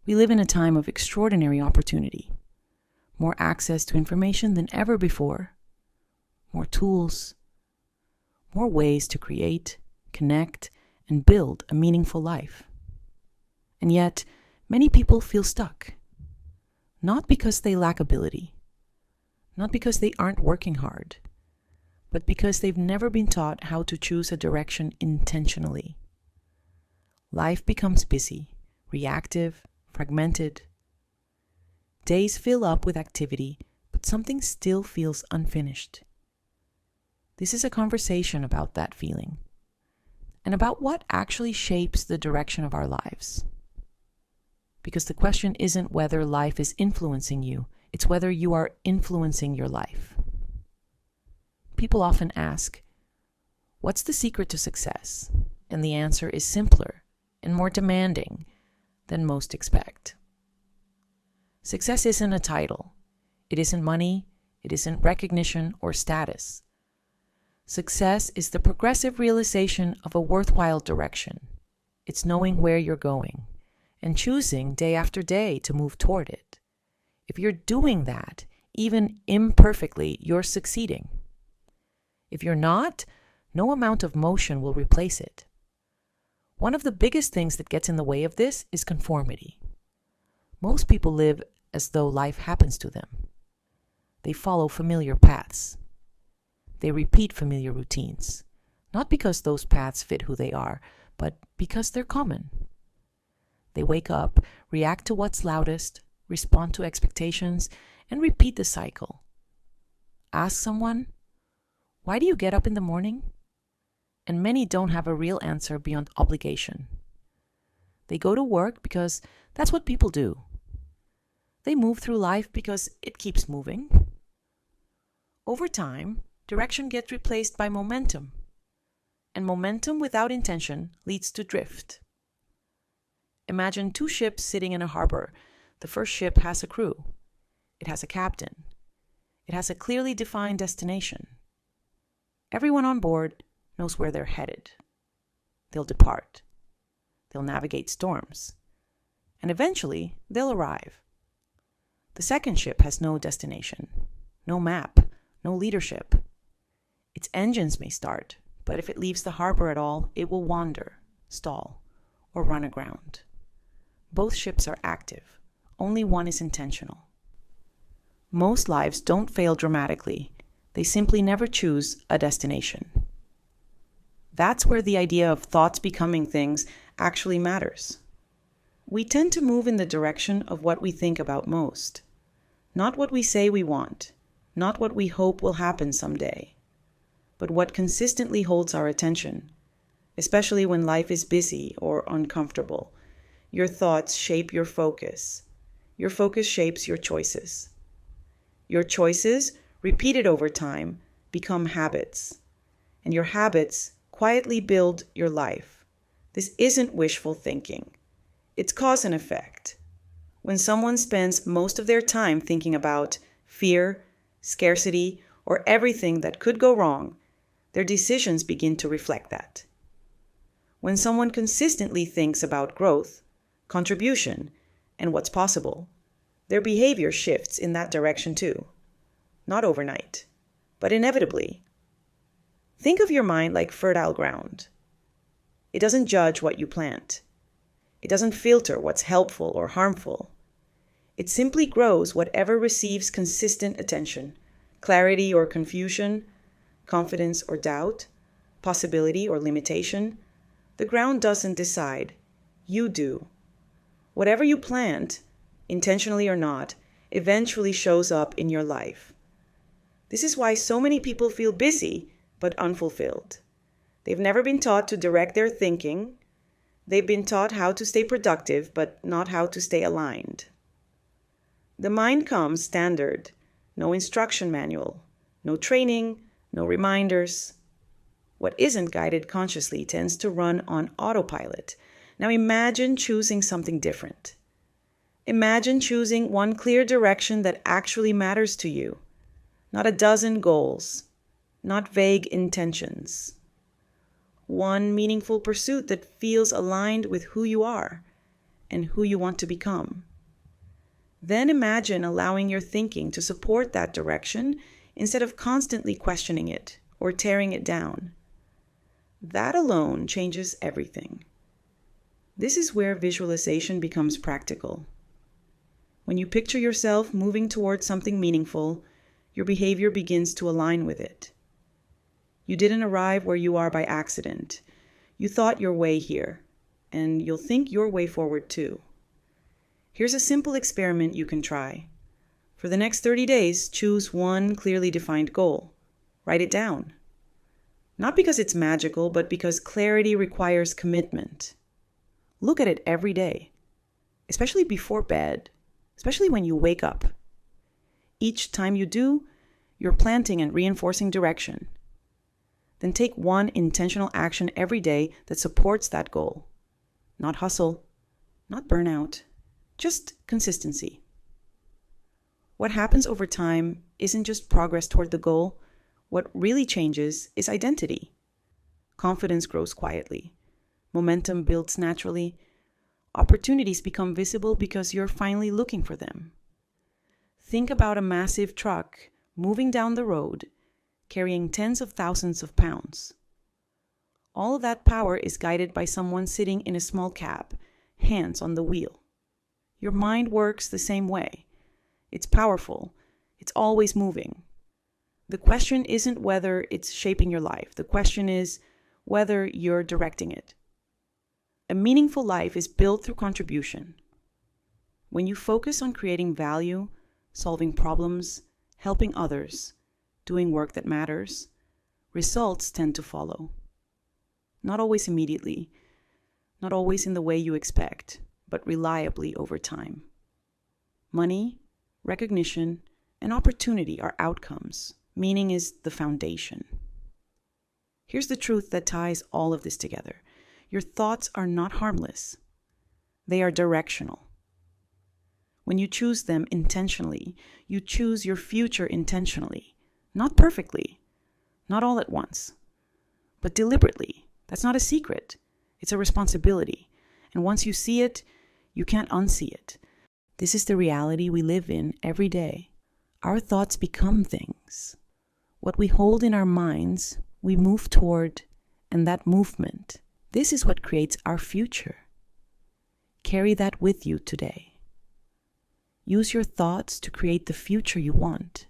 We live in a time of extraordinary opportunity. More access to information than ever before. More tools. More ways to create, connect, and build a meaningful life. And yet, many people feel stuck. Not because they lack ability. Not because they aren't working hard. But because they've never been taught how to choose a direction intentionally. Life becomes busy, reactive, fragmented. Days fill up with activity, but something still feels unfinished. This is a conversation about that feeling, and about what actually shapes the direction of our lives. Because the question isn't whether life is influencing you, it's whether you are influencing your life. People often ask, what's the secret to success? And the answer is simpler and more demanding than most expect. Success isn't a title. It isn't money. It isn't recognition or status. Success is the progressive realization of a worthwhile direction. It's knowing where you're going and choosing day after day to move toward it. If you're doing that, even imperfectly, you're succeeding. If you're not, no amount of motion will replace it. One of the biggest things that gets in the way of this is conformity. Most people live as though life happens to them. They follow familiar paths. They repeat familiar routines, not because those paths fit who they are, but because they're common. They wake up, react to what's loudest, respond to expectations, and repeat the cycle. Ask someone, why do you get up in the morning? And many don't have a real answer beyond obligation. They go to work because that's what people do. They move through life because it keeps moving. Over time, direction gets replaced by momentum. And momentum without intention leads to drift. Imagine two ships sitting in a harbor. The first ship has a crew. It has a captain. It has a clearly defined destination. Everyone on board knows where they're headed. They'll depart. They'll navigate storms. And eventually, they'll arrive. The second ship has no destination, no map, no leadership. Its engines may start, but if it leaves the harbor at all, it will wander, stall, or run aground. Both ships are active. Only one is intentional. Most lives don't fail dramatically. They simply never choose a destination. That's where the idea of thoughts becoming things actually matters. We tend to move in the direction of what we think about most, not what we say we want, not what we hope will happen someday, but what consistently holds our attention, especially when life is busy or uncomfortable. Your thoughts shape your focus. Your focus shapes your choices. Your choices, repeated over time, become habits, and your habits quietly build your life. This isn't wishful thinking. It's cause and effect. When someone spends most of their time thinking about fear, scarcity, or everything that could go wrong, their decisions begin to reflect that. When someone consistently thinks about growth, contribution, and what's possible, their behavior shifts in that direction too. Not overnight, but inevitably. Think of your mind like fertile ground. It doesn't judge what you plant. It doesn't filter what's helpful or harmful. It simply grows whatever receives consistent attention, clarity or confusion, confidence or doubt, possibility or limitation. The ground doesn't decide. You do. Whatever you plant, intentionally or not, eventually shows up in your life. This is why so many people feel busy but unfulfilled. They've never been taught to direct their thinking. They've been taught how to stay productive, but not how to stay aligned. The mind comes standard, no instruction manual, no training, no reminders. What isn't guided consciously tends to run on autopilot. Now imagine choosing something different. Imagine choosing one clear direction that actually matters to you, not a dozen goals, not vague intentions. One meaningful pursuit that feels aligned with who you are and who you want to become. Then imagine allowing your thinking to support that direction instead of constantly questioning it or tearing it down. That alone changes everything. This is where visualization becomes practical. When you picture yourself moving towards something meaningful, your behavior begins to align with it. You didn't arrive where you are by accident. You thought your way here, and you'll think your way forward too. Here's a simple experiment you can try. For the next 30 days, choose one clearly defined goal. Write it down. Not because it's magical, but because clarity requires commitment. Look at it every day, especially before bed, especially when you wake up. Each time you do, you're planting and reinforcing direction. Then take one intentional action every day that supports that goal. Not hustle, not burnout, just consistency. What happens over time isn't just progress toward the goal. What really changes is identity. Confidence grows quietly. Momentum builds naturally. Opportunities become visible because you're finally looking for them. Think about a massive truck moving down the road, carrying tens of thousands of pounds. All of that power is guided by someone sitting in a small cab, hands on the wheel. Your mind works the same way. It's powerful. It's always moving. The question isn't whether it's shaping your life. The question is whether you're directing it. A meaningful life is built through contribution. When you focus on creating value, solving problems, helping others, doing work that matters, results tend to follow. Not always immediately, not always in the way you expect, but reliably over time. Money, recognition, and opportunity are outcomes. Meaning is the foundation. Here's the truth that ties all of this together. Your thoughts are not harmless. They are directional. When you choose them intentionally, you choose your future intentionally. Not perfectly, not all at once, but deliberately. That's not a secret. It's a responsibility. And once you see it, you can't unsee it. This is the reality we live in every day. Our thoughts become things. What we hold in our minds, we move toward, and that movement, this is what creates our future. Carry that with you today. Use your thoughts to create the future you want.